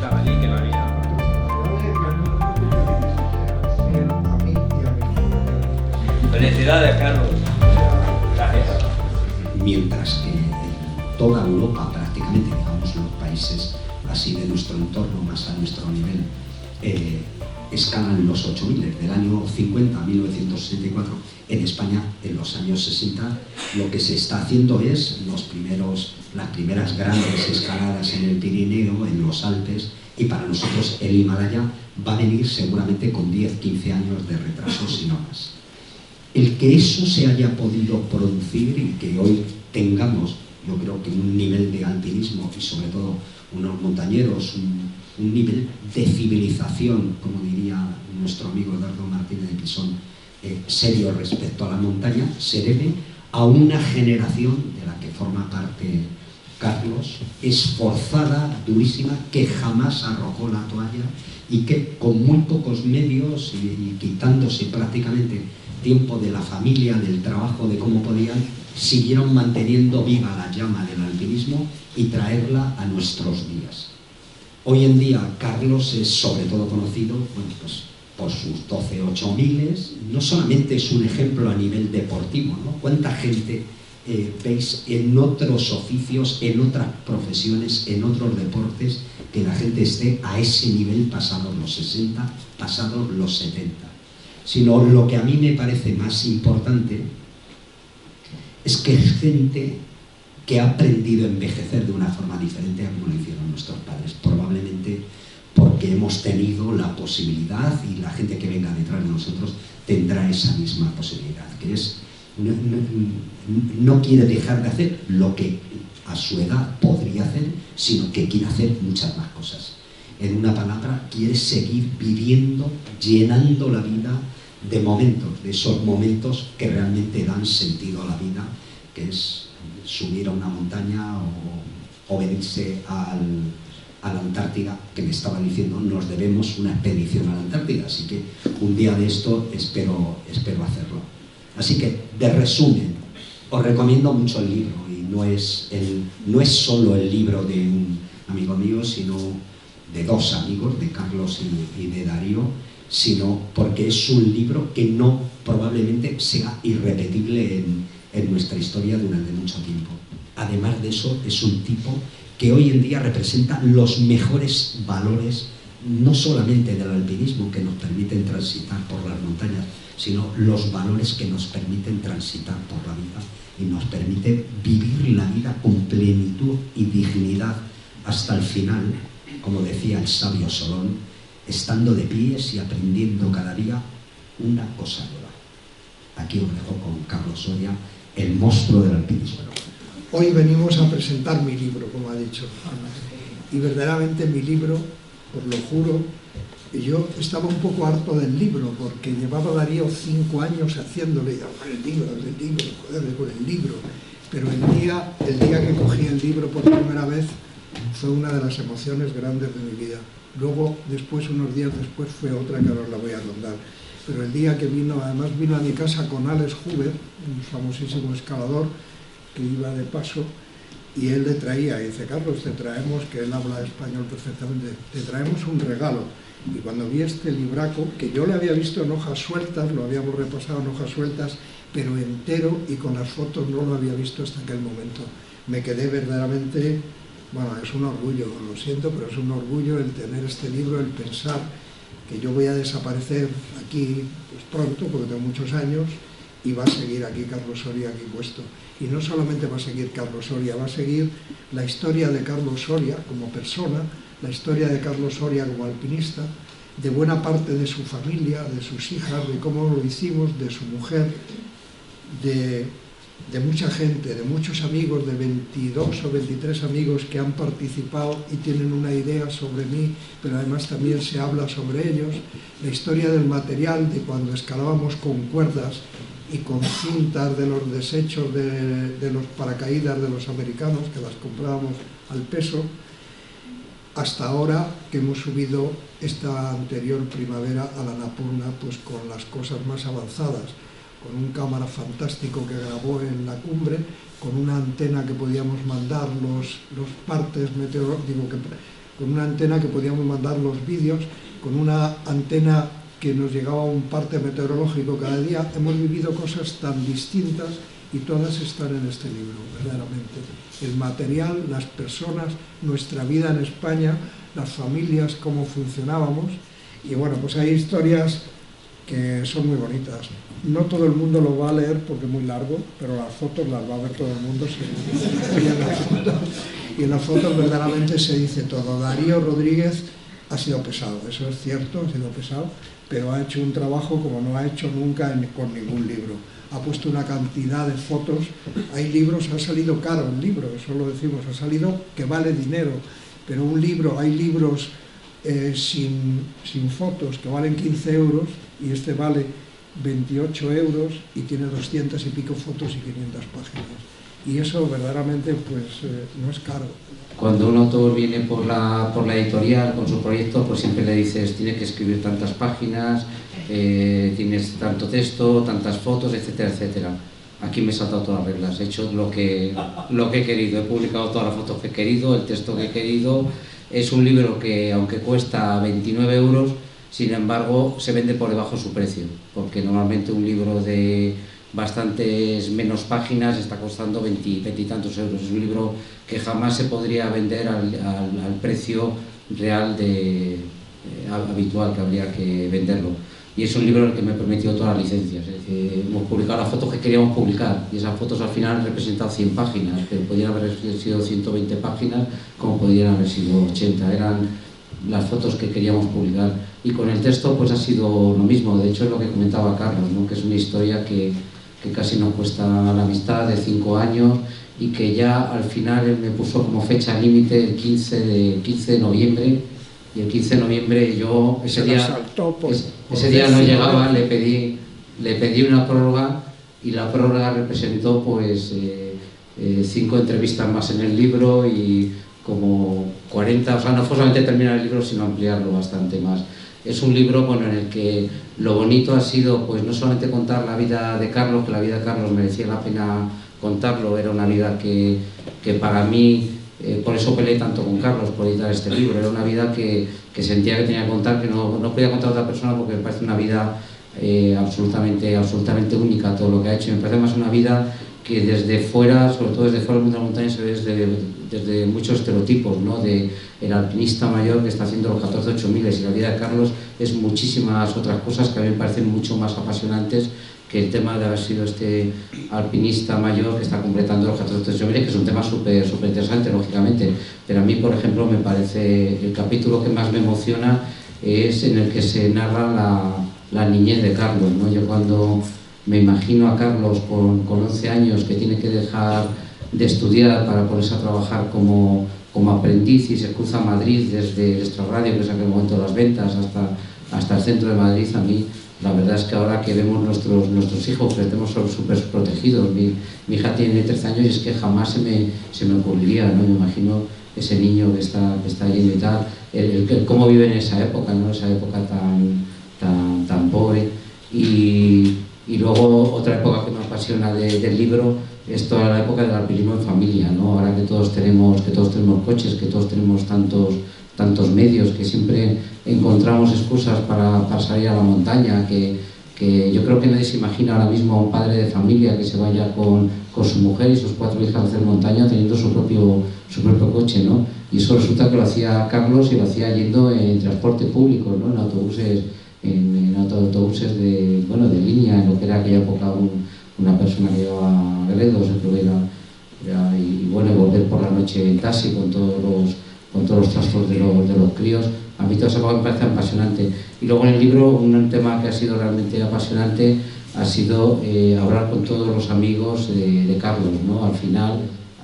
pasaba allí que no había. Felicidades, Carlos. Gracias. Mientras que en toda Europa, prácticamente, digamos, los países así de nuestro entorno, más a nuestro nivel, escalan los 8.000. Del año 50 a 1964, en España, en los años 60, lo que se está haciendo es las primeras grandes escaladas en el Pirineo, en los Alpes, y para nosotros el Himalaya va a venir seguramente con 10-15 años de retraso, si no más. El que eso se haya podido producir y que hoy tengamos, yo creo que un nivel de alpinismo y sobre todo unos montañeros, un nivel de civilización, como diría nuestro amigo Eduardo Martínez de Pisón, serio respecto a la montaña, se debe a una generación de la que forma parte Carlos, esforzada, durísima, que jamás arrojó la toalla y que con muy pocos medios y quitándose prácticamente tiempo de la familia, del trabajo, de cómo podían, siguieron manteniendo viva la llama del alpinismo y traerla a nuestros días. Hoy en día Carlos es sobre todo conocido, bueno, pues, por sus 12.8.000, no solamente es un ejemplo a nivel deportivo, ¿no? ¿Cuánta gente veis en otros oficios, en otras profesiones, en otros deportes, que la gente esté a ese nivel pasados los 60, pasados los 70? Sino lo que a mí me parece más importante es que es gente que ha aprendido a envejecer de una forma diferente a como lo hicieron nuestros padres, probablemente porque hemos tenido la posibilidad y la gente que venga detrás de nosotros tendrá esa misma posibilidad, que es no quiere dejar de hacer lo que a su edad podría hacer, sino que quiere hacer muchas más cosas. En una palabra, quiere seguir viviendo, llenando la vida de momentos, de esos momentos que realmente dan sentido a la vida, que es subir a una montaña o venirse a la Antártida, que me estaba diciendo, nos debemos una expedición a la Antártida, así que un día de esto espero hacerlo. Así que, de resumen, os recomiendo mucho el libro, y no es solo el libro de un amigo mío, sino de dos amigos, de Carlos y de Darío, sino porque es un libro que no probablemente sea irrepetible en nuestra historia durante mucho tiempo. Además de eso, es un tipo que hoy en día representa los mejores valores, no solamente del alpinismo, que nos permiten transitar por las montañas, sino los valores que nos permiten transitar por la vida y nos permite vivir la vida con plenitud y dignidad hasta el final, como decía el sabio Solón, estando de pies y aprendiendo cada día una cosa nueva. Aquí os dejo con Carlos Soria, el monstruo del alpinismo. Hoy venimos a presentar mi libro, como ha dicho Ana, y verdaderamente mi libro, os lo juro, yo estaba un poco harto del libro, porque llevaba Darío 5 años haciéndole, el libro, pero el día que cogí el libro por primera vez fue una de las emociones grandes de mi vida. Luego, unos días después, fue otra que ahora os la voy a contar. Pero el día que vino, además vino a mi casa con Alex Huber, un famosísimo escalador que iba de paso, y él le traía, y dice, Carlos, te traemos, que él habla español perfectamente, te traemos un regalo. Y cuando vi este libraco, que yo le había visto en hojas sueltas, lo habíamos repasado en hojas sueltas, pero entero y con las fotos no lo había visto hasta aquel momento. Me quedé verdaderamente, bueno, es un orgullo, lo siento, pero es un orgullo el tener este libro, el pensar que yo voy a desaparecer aquí pues pronto, porque tengo muchos años, y va a seguir aquí Carlos Soria, aquí puesto. Y no solamente va a seguir Carlos Soria, va a seguir la historia de Carlos Soria como persona, la historia de Carlos Soria como alpinista, de buena parte de su familia, de sus hijas, de cómo lo hicimos, de su mujer, de mucha gente, de muchos amigos, de 22 o 23 amigos que han participado y tienen una idea sobre mí, pero además también se habla sobre ellos, la historia del material, de cuando escalábamos con cuerdas y con cintas de los desechos de los paracaídas de los americanos, que las comprábamos al peso, hasta ahora que hemos subido esta anterior primavera a la Annapurna, pues con las cosas más avanzadas, con un cámara fantástico que grabó en la cumbre, con una antena que podíamos mandar los partes meteorológicos, con una antena que podíamos mandar los vídeos, con una antena que nos llegaba un parte meteorológico cada día. Hemos vivido cosas tan distintas y todas están en este libro, verdaderamente. El material, las personas, nuestra vida en España, las familias, cómo funcionábamos. Y bueno, pues hay historias que son muy bonitas. No todo el mundo lo va a leer porque es muy largo, pero las fotos las va a ver todo el mundo. Y en las fotos verdaderamente se dice todo. Darío Rodríguez ha sido pesado, eso es cierto, ha sido pesado, pero ha hecho un trabajo como no ha hecho nunca con ningún libro. Ha puesto una cantidad de fotos, hay libros, ha salido caro el libro, eso lo decimos, ha salido que vale dinero, pero un libro, hay libros sin fotos que valen 15 euros y este vale 28 euros y tiene 200 y pico fotos y 500 páginas. Y eso verdaderamente pues no es caro. Cuando un autor viene por la editorial con su proyecto, pues siempre le dices, tienes que escribir tantas páginas, tienes tanto texto, tantas fotos, etcétera, etcétera. Aquí me he saltado todas las reglas, he hecho lo que he querido, he publicado todas las fotos que he querido, el texto que he querido. Es un libro que, aunque cuesta 29 euros, sin embargo, se vende por debajo de su precio, porque normalmente un libro de bastantes menos páginas está costando 20 y tantos euros. Es un libro que jamás se podría vender al precio real habitual que habría que venderlo. Y es un libro en el que me he permitido todas las licencias. Es decir, hemos publicado las fotos que queríamos publicar y esas fotos al final han representado 100 páginas, pero podrían haber sido 120 páginas como podrían haber sido 80. Eran las fotos que queríamos publicar. Y con el texto pues ha sido lo mismo. De hecho es lo que comentaba Carlos, ¿no? Que es una historia que casi nos cuesta la amistad de 5 años y que ya al final él me puso como fecha límite el 15 de noviembre. Y el 15 de noviembre yo ese día no llegaba, le pedí una prórroga y la prórroga representó pues 5 entrevistas más en el libro y como 40, o sea, no fue solamente terminar el libro sino ampliarlo bastante más. Es un libro bueno, en el que lo bonito ha sido pues no solamente contar la vida de Carlos, que la vida de Carlos merecía la pena contarlo, era una vida que para mí, por eso peleé tanto con Carlos por editar este libro, era una vida que sentía que tenía que contar, que no podía contar a otra persona porque me parece una vida absolutamente única todo lo que ha hecho. Me parece más una vida que desde fuera, sobre todo desde fuera del mundo de la montaña, se ve desde muchos estereotipos, ¿no? De el alpinista mayor que está haciendo los 14.8000 y la vida de Carlos es muchísimas otras cosas que a mí me parecen mucho más apasionantes que el tema de haber sido este alpinista mayor que está completando los 14.8000, que es un tema súper interesante, lógicamente. Pero a mí, por ejemplo, me parece el capítulo que más me emociona es en el que se narra la niñez de Carlos, ¿no? Yo cuando me imagino a Carlos con 11 años que tiene que dejar de estudiar para ponerse a trabajar como aprendiz y se cruza a Madrid desde el Extrarradio, que es aquel momento de las ventas, hasta el centro de Madrid. A mí la verdad es que ahora que vemos nuestros hijos, que los tenemos súper protegidos, mi hija tiene 13 años y es que jamás se me ocurriría, ¿no? Me imagino ese niño que está yendo y tal, el cómo vive en esa época, ¿no? Esa época tan pobre. Y luego otra época que me apasiona del libro es toda la época del alpinismo en familia, ¿no? Ahora que todos tenemos coches, que todos tenemos tantos medios, que siempre encontramos excusas para salir a la montaña, que yo creo que nadie se imagina ahora mismo a un padre de familia que se vaya con su mujer y sus 4 hijas a hacer montaña teniendo su propio coche, ¿no? Y eso resulta que lo hacía Carlos y lo hacía yendo en transporte público, ¿no? En autobuses, en autobuses de línea, en lo que era aquella época una persona que llevaba Gredos, y volver por la noche en taxi con todos los trastos de los críos. A mí toda esa cosa me parece apasionante. Y luego en el libro un tema que ha sido realmente apasionante ha sido hablar con todos los amigos de Carlos, ¿no? Al final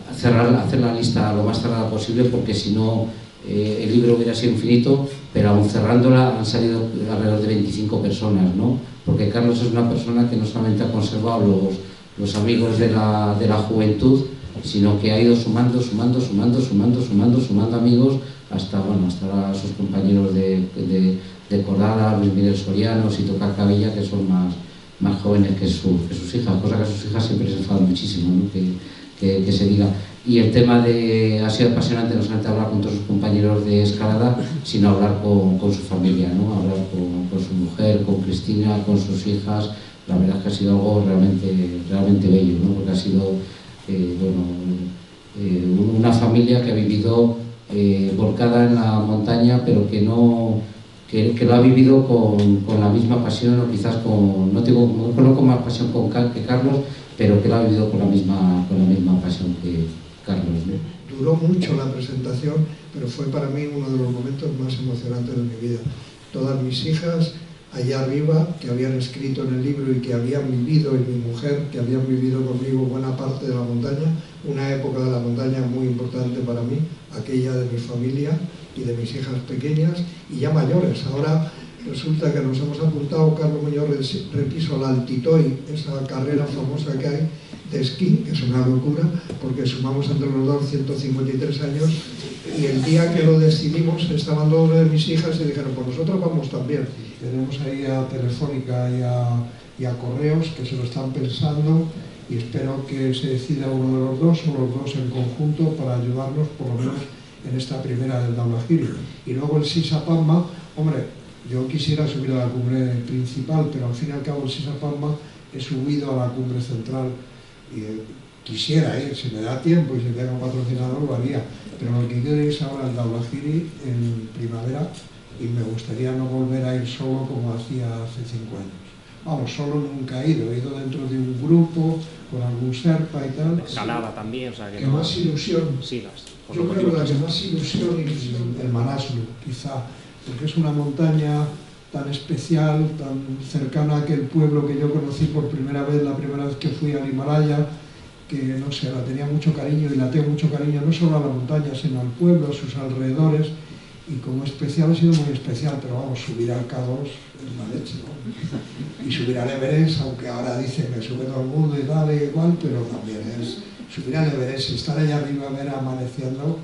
hacer la lista lo más cerrada posible, porque si no el libro hubiera sido infinito, pero aún cerrándola han salido alrededor de 25 personas, ¿no? Porque Carlos es una persona que no solamente ha conservado los amigos de la juventud, sino que ha ido sumando amigos hasta sus compañeros de Cordada, Luis Miguel Soriano, Sito Carcavilla, que son más jóvenes que sus hijas, cosa que a sus hijas siempre les enfada muchísimo, ¿no? Que se diga. y el tema ha sido apasionante, no solamente hablar con todos sus compañeros de escalada, sino hablar con su familia, ¿no? Hablar con su mujer, con Cristina, con sus hijas. La verdad es que ha sido algo realmente bello, ¿no? Porque ha sido una familia que ha vivido volcada en la montaña, pero que lo ha vivido con la misma pasión, o quizás no con más pasión que Carlos, pero que lo ha vivido con la misma pasión que Carlos, ¿no? Duró mucho la presentación, pero fue para mí uno de los momentos más emocionantes de mi vida. Todas mis hijas allá arriba, que habían escrito en el libro y que habían vivido, y mi mujer, que habían vivido conmigo buena parte de la montaña, una época de la montaña muy importante para mí, aquella de mi familia y de mis hijas pequeñas y ya mayores. Ahora resulta que nos hemos apuntado, Carlos Muñoz Repiso, al Altitoy, esa carrera famosa que hay de esquí, que es una locura, porque sumamos entre los dos 153 años, y el día que lo decidimos estaban dos de mis hijas y dijeron, pues nosotros vamos también. Tenemos ahí a Telefónica y a Correos, que se lo están pensando, y espero que se decida uno de los dos o los dos en conjunto para ayudarnos por lo menos en esta primera del Daulagiri. Y luego el Sisapamma, hombre, yo quisiera subir a la cumbre principal, pero al fin y al cabo el Sisapamma he subido a la cumbre central y quisiera ir, si me da tiempo y si tengo un patrocinador lo haría, pero lo que quiero es ahora el Daulagiri en primavera y me gustaría no volver a ir solo como hacía hace 5 años. Vamos, solo nunca he ido dentro de un grupo, con algún Sherpa y tal. Escalada también, o sea que no, no... más ilusión. Sigas. Yo creo que la que más ilusión es el Manaslu, quizá, porque es una montaña tan especial, tan cercana a aquel pueblo que yo conocí por primera vez, la primera vez que fui al Himalaya, que no sé, la tenía mucho cariño y la tengo mucho cariño no solo a la montaña, sino al pueblo, a sus alrededores, y como especial ha sido muy especial, pero vamos, subir al K2 es la leche, ¿no? Y subir al Everest, aunque ahora dicen que sube todo el mundo y tal y igual, pero también es subir al Everest y estar allá arriba, ver amaneciendo,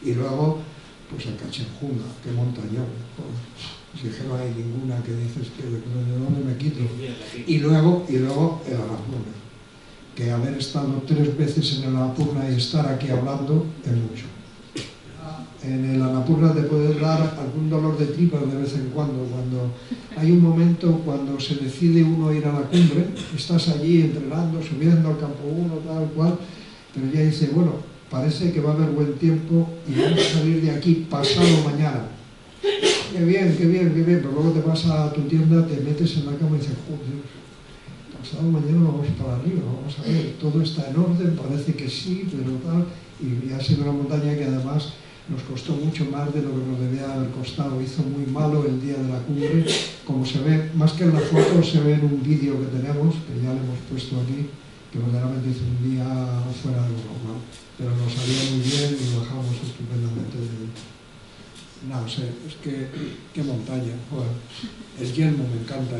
y luego, pues el Cachenjunga, qué montañón, si es que no hay ninguna que dices que de dónde me quito. Y luego el Annapurna, que haber estado 3 veces en el Annapurna y estar aquí hablando es mucho. En el Annapurna te puedes dar algún dolor de tripas de vez en cuando hay un momento cuando se decide uno ir a la cumbre, estás allí entrenando, subiendo al campo 1, tal cual, pero ya dice, bueno, parece que va a haber buen tiempo y vamos a salir de aquí pasado mañana. Qué bien, pero luego te vas a tu tienda, te metes en la cama y dices, joder, pasado mañana vamos para arriba, vamos a ver, todo está en orden, parece que sí, pero tal, y ha sido una montaña que además nos costó mucho más de lo que nos debía haber costado, hizo muy malo el día de la cumbre, como se ve, más que en la foto, se ve en un vídeo que tenemos, que ya le hemos puesto aquí, que verdaderamente hizo un día fuera de lo normal, pero nos salió muy bien y bajamos estupendamente. No sé, es que, qué montaña, joder. El Yelmo me encanta,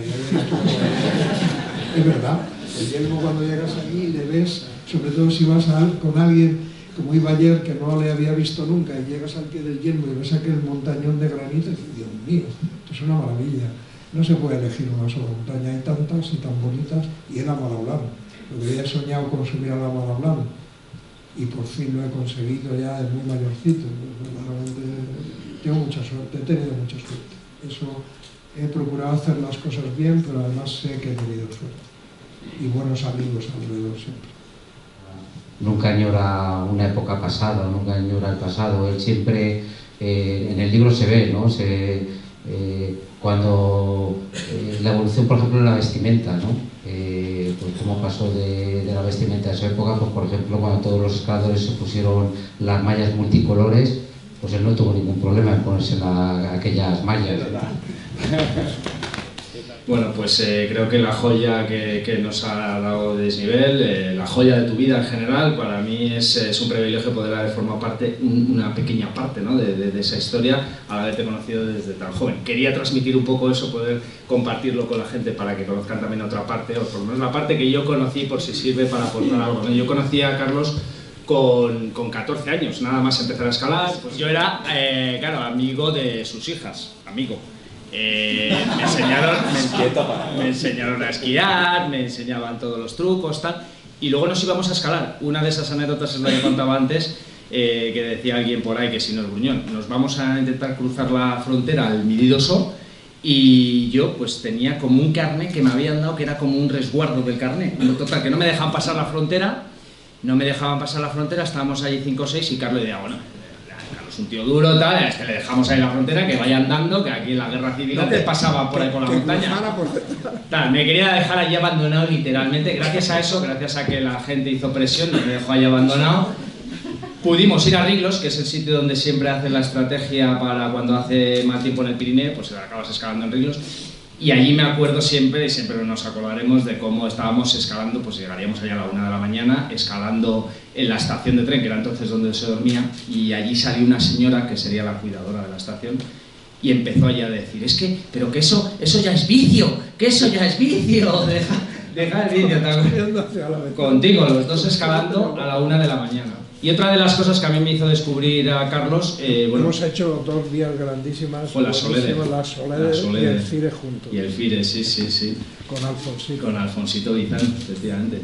es verdad, el Yelmo cuando llegas allí le ves, sobre todo si vas con alguien, como iba ayer, que no le había visto nunca, y llegas al pie del Yelmo y ves aquel montañón de granito, y dices, Dios mío, esto es una maravilla. No se puede elegir una sola montaña, hay tantas y tan bonitas, y el Amadablan. Lo que había soñado con subir al Amadablan, y por fin lo he conseguido ya de muy mayorcito. Verdaderamente tengo mucha suerte, he tenido mucha suerte. Eso, he procurado hacer las cosas bien, pero además sé que he tenido suerte. Y buenos amigos alrededor siempre. Nunca añora una época pasada, nunca añora el pasado. Él siempre, en el libro se ve, ¿no? Cuando la evolución, por ejemplo, en la vestimenta, ¿no? Pues cómo pasó de la vestimenta de esa época, pues por ejemplo, cuando todos los escaladores se pusieron las mallas multicolores, pues él no tuvo ningún problema en ponerse aquellas mallas. Bueno, pues creo que la joya que nos ha dado Desnivel, la joya de tu vida en general, para mí es un privilegio poder haber formado parte, una pequeña parte, ¿no? de esa historia, al haberte conocido desde tan joven. Quería transmitir un poco eso, poder compartirlo con la gente para que conozcan también otra parte, o por lo menos la parte que yo conocí, por si sirve para aportar algo, ¿no? Yo conocí a Carlos con 14 años, nada más empezar a escalar, pues yo era, claro, amigo de sus hijas, amigo. Me enseñaron a esquiar, me enseñaban todos los trucos, tal. y luego nos íbamos a escalar. Una de esas anécdotas es la que contaba antes, que decía alguien por ahí que si no es gruñón. Nos vamos a intentar cruzar la frontera al Midi-Dosó, y yo pues tenía como un carnet que me habían dado que era como un resguardo del carnet. Total, que no me dejaban pasar la frontera, estábamos allí 5 o 6 y Carlos decía, bueno, Carlos es un tío duro, tal, es que le dejamos ahí la frontera, que vaya andando, que aquí en la guerra civil antes pasaba por ahí por la montaña. Tal, me quería dejar allí abandonado literalmente. Gracias a eso, gracias a que la gente hizo presión, me dejó allí abandonado. Pudimos ir a Riglos, que es el sitio donde siempre hacen la estrategia para cuando hace mal tiempo en el Pirineo, pues acabas escalando en Riglos. Y allí me acuerdo siempre, y siempre nos acordaremos de cómo estábamos escalando, pues llegaríamos allá a la 1 de la mañana, escalando en la estación de tren, que era entonces donde se dormía, y allí salió una señora, que sería la cuidadora de la estación, y empezó allá a decir, es que, pero que eso ya es vicio, deja el vicio, contigo, los dos escalando a la 1 de la mañana. Y otra de las cosas que a mí me hizo descubrir a Carlos... bueno, hemos hecho 2 vías grandísimas, la Solede y el Fire juntos. Y el Fire, sí. Con Alfonsito Bizán, efectivamente.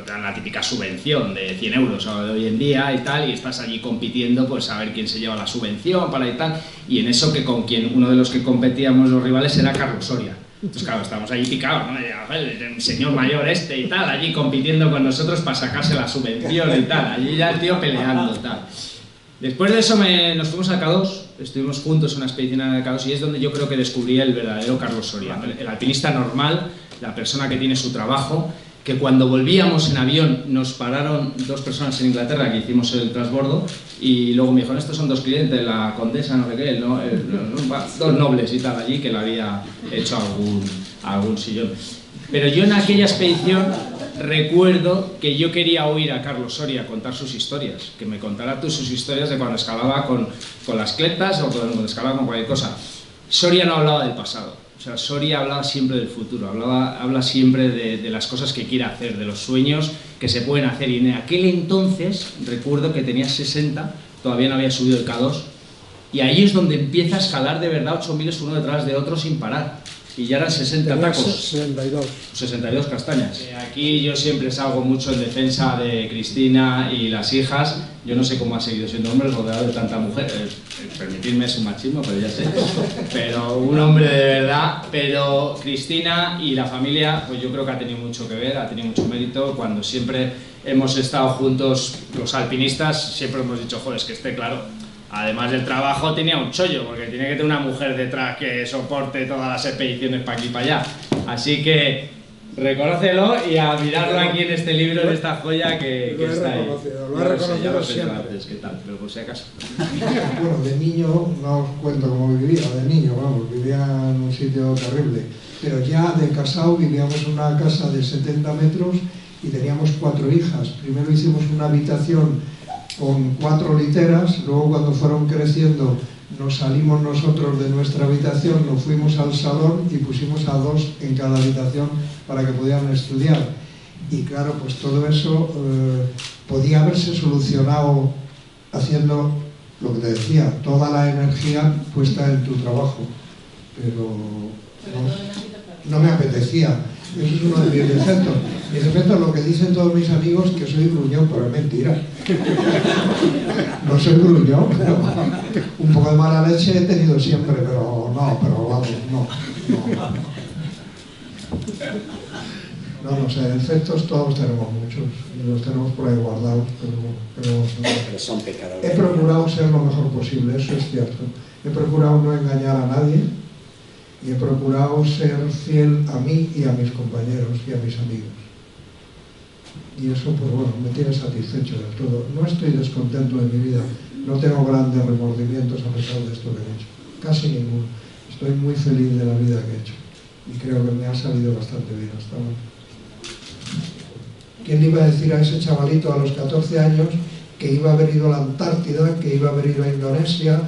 Te dan la típica subvención de 100 euros de hoy en día y tal, y estás allí compitiendo, pues a ver quién se lleva la subvención para y tal. Y en eso que con quien uno de los que competíamos los rivales era Carlos Soria. Entonces claro, estábamos allí picados, ¿no? El señor mayor y tal, allí compitiendo con nosotros para sacarse la subvención y tal, allí ya el tío peleando y tal. Después de eso nos fuimos a K2, estuvimos juntos en una expedición a K2 y es donde yo creo que descubrí el verdadero Carlos Soria, el alpinista normal, la persona que tiene su trabajo, que cuando volvíamos en avión nos pararon 2 personas en Inglaterra que hicimos el transbordo y luego me dijo, estos son 2 clientes, la condesa, no sé qué, 2 nobles y tal allí que le había hecho algún sillón. Pero yo en aquella expedición recuerdo que yo quería oír a Carlos Soria contar sus historias, que me contara sus historias de cuando escalaba con las cletas o cuando escalaba con cualquier cosa. Soria no hablaba del pasado. O sea, Soria hablaba siempre del futuro, habla siempre de las cosas que quiere hacer, de los sueños que se pueden hacer. Y en aquel entonces, recuerdo que tenía 60, todavía no había subido el K2, y ahí es donde empieza a escalar de verdad 8000 uno detrás de otro sin parar. Y ya eran 60 tacos. 62 castañas. Aquí yo siempre salgo mucho en defensa de Cristina y las hijas. Yo no sé cómo ha seguido siendo hombre rodeado de tanta mujer. Permitidme, es un machismo, pero ya sé. Pero un hombre de verdad. Pero Cristina y la familia, pues yo creo que ha tenido mucho que ver, ha tenido mucho mérito. Cuando siempre hemos estado juntos, los alpinistas, siempre hemos dicho, joder, es que esté claro. Además del trabajo tenía un chollo, porque tiene que tener una mujer detrás que soporte todas las expediciones para aquí y para allá. Así que reconócelo y a mirarlo aquí en este libro, en esta joya que está ahí. Lo he reconocido siempre. Antes, ¿qué tal? Pero por si acaso. Bueno, de niño, no os cuento cómo vivía, de niño, vamos, vivía en un sitio terrible. Pero ya de casado vivíamos en una casa de 70 metros y teníamos 4 hijas. Primero hicimos una habitación con 4 literas, luego cuando fueron creciendo nos salimos nosotros de nuestra habitación, nos fuimos al salón y pusimos a 2 en cada habitación para que pudieran estudiar. Y claro, pues todo eso podía haberse solucionado haciendo lo que te decía, toda la energía puesta en tu trabajo, pero no me apetecía. Eso es uno de mis defectos. Mis defectos, lo que dicen todos mis amigos, que soy gruñón, pero es mentira. No soy gruñón, pero un poco de mala leche he tenido siempre, pero vamos, no. No sé, defectos todos tenemos muchos, y los tenemos por ahí guardados, pero son pecadores. He procurado ser lo mejor posible, eso es cierto. He procurado no engañar a nadie, y he procurado ser fiel a mí y a mis compañeros y a mis amigos. Y eso, pues bueno, me tiene satisfecho del todo. No estoy descontento de mi vida, no tengo grandes remordimientos a pesar de esto que he hecho. Casi ninguno. Estoy muy feliz de la vida que he hecho. Y creo que me ha salido bastante bien hasta ahora. ¿Quién le iba a decir a ese chavalito a los 14 años que iba a haber ido a la Antártida, que iba a haber ido a Indonesia,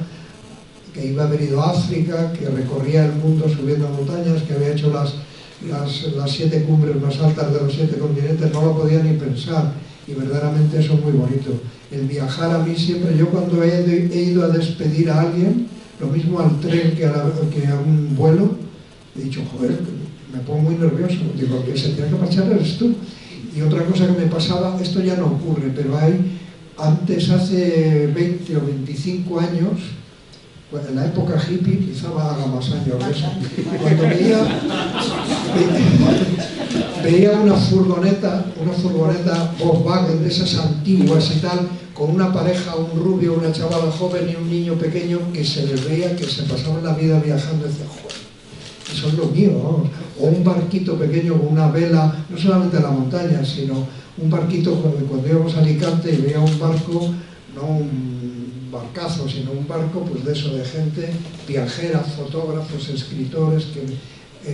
que iba a haber ido a África, que recorría el mundo subiendo montañas, que había hecho las 7 cumbres más altas de los 7 continentes? No lo podía ni pensar, y verdaderamente eso es muy bonito. El viajar a mí siempre, yo cuando he ido a despedir a alguien, lo mismo al tren que a un vuelo, he dicho, joder, me pongo muy nervioso, digo, que se tiene que marchar eres tú. Y otra cosa que me pasaba, esto ya no ocurre, pero antes, hace 20 o 25 años, en la época hippie, quizá haga más años de eso, cuando veía una furgoneta Volkswagen de esas antiguas y tal, con una pareja, un rubio, una chavala joven y un niño pequeño, que se les veía que se pasaban la vida viajando, y decía, joder, eso es lo mío, vamos. O un barquito pequeño con una vela, no solamente en la montaña, sino un barquito, cuando íbamos a Alicante y veía un barco, no un barcazo, sino un barco pues de eso, de gente viajera, fotógrafos, escritores que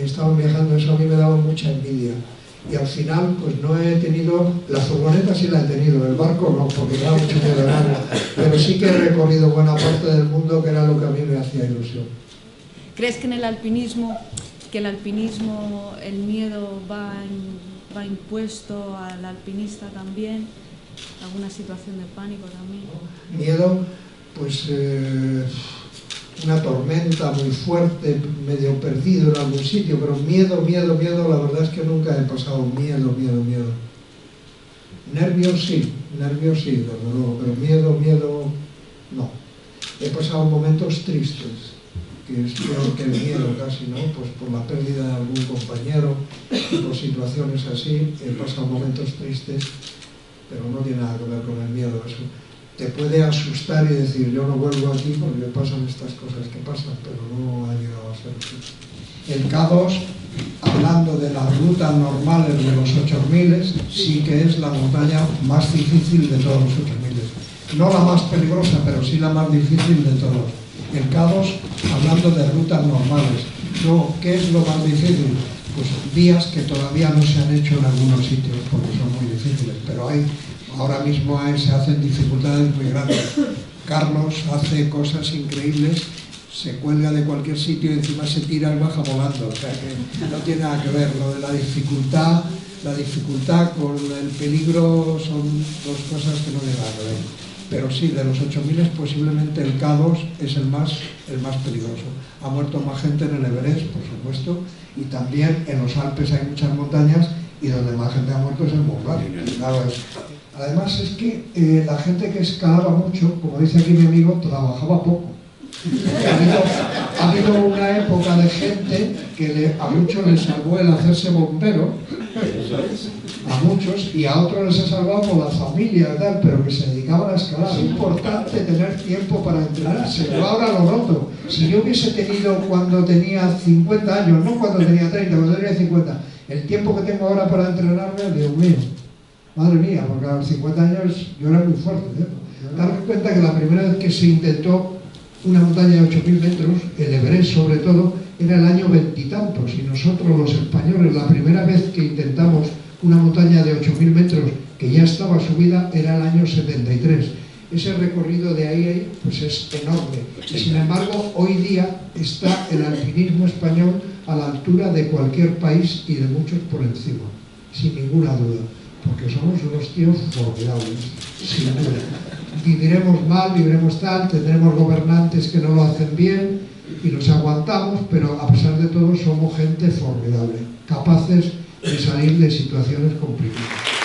estaban viajando. Eso a mí me daba mucha envidia. Y al final pues no he tenido, la furgoneta sí la he tenido, el barco no, porque me da mucho miedo el agua, pero sí que he recorrido buena parte del mundo, que era lo que a mí me hacía ilusión. ¿Crees que en el alpinismo, el miedo va impuesto al alpinista también? ¿Alguna situación de pánico también? Miedo, pues una tormenta muy fuerte, medio perdido en algún sitio, pero miedo, la verdad es que nunca he pasado miedo. Nervios sí, desde luego, pero miedo no. He pasado momentos tristes, que es peor que el miedo casi, ¿no? Pues por la pérdida de algún compañero, por situaciones así, he pasado momentos tristes, pero no tiene nada que ver con el miedo. Eso te puede asustar y decir, yo no vuelvo aquí porque pasan estas cosas que pasan, pero no ha llegado a ser así. El K2, hablando de las rutas normales de los 8000, sí que es la montaña más difícil de todos los 8000. No la más peligrosa, pero sí la más difícil de todos. El K2, hablando de rutas normales. No, ¿qué es lo más difícil? Pues vías que todavía no se han hecho en algunos sitios, porque son muy difíciles, pero ahora mismo se hacen dificultades muy grandes. Carlos hace cosas increíbles, se cuelga de cualquier sitio y encima se tira y baja volando, o sea que no tiene nada que ver. Lo de la dificultad con el peligro son dos cosas que no tienen nada que ver. Pero sí, de los 8000 posiblemente el K2 es el más peligroso. Ha muerto más gente en el Everest, por supuesto, y también en los Alpes hay muchas montañas y donde más gente ha muerto es en Mont Blanc. Claro, además es que la gente que escalaba mucho, como dice aquí mi amigo, trabajaba poco. Ha habido una época de gente que a muchos les salvó el hacerse bombero, a muchos, y a otros les ha salvado por la familia y tal, pero que se dedicaban a escalar. Es importante tener tiempo para entrenarse. Yo ahora lo noto. Si yo hubiese tenido cuando tenía 50 años, no cuando tenía 30, cuando tenía 50, el tiempo que tengo ahora para entrenarme, Dios mío, madre mía, porque a los 50 años yo era muy fuerte, ¿eh? Darme cuenta que la primera vez que se intentó una montaña de 8000 metros, el Everest sobre todo, era el año 20 y tantos, y nosotros los españoles, la primera vez que intentamos una montaña de 8000 metros que ya estaba subida, era el año 73. Ese recorrido de ahí pues es enorme, y sin embargo hoy día está el alpinismo español a la altura de cualquier país y de muchos por encima, sin ninguna duda, porque somos unos tíos formidables, sin duda. Viviremos mal, viviremos tal, tendremos gobernantes que no lo hacen bien y los aguantamos, pero a pesar de todo somos gente formidable, capaces de salir de situaciones complicadas.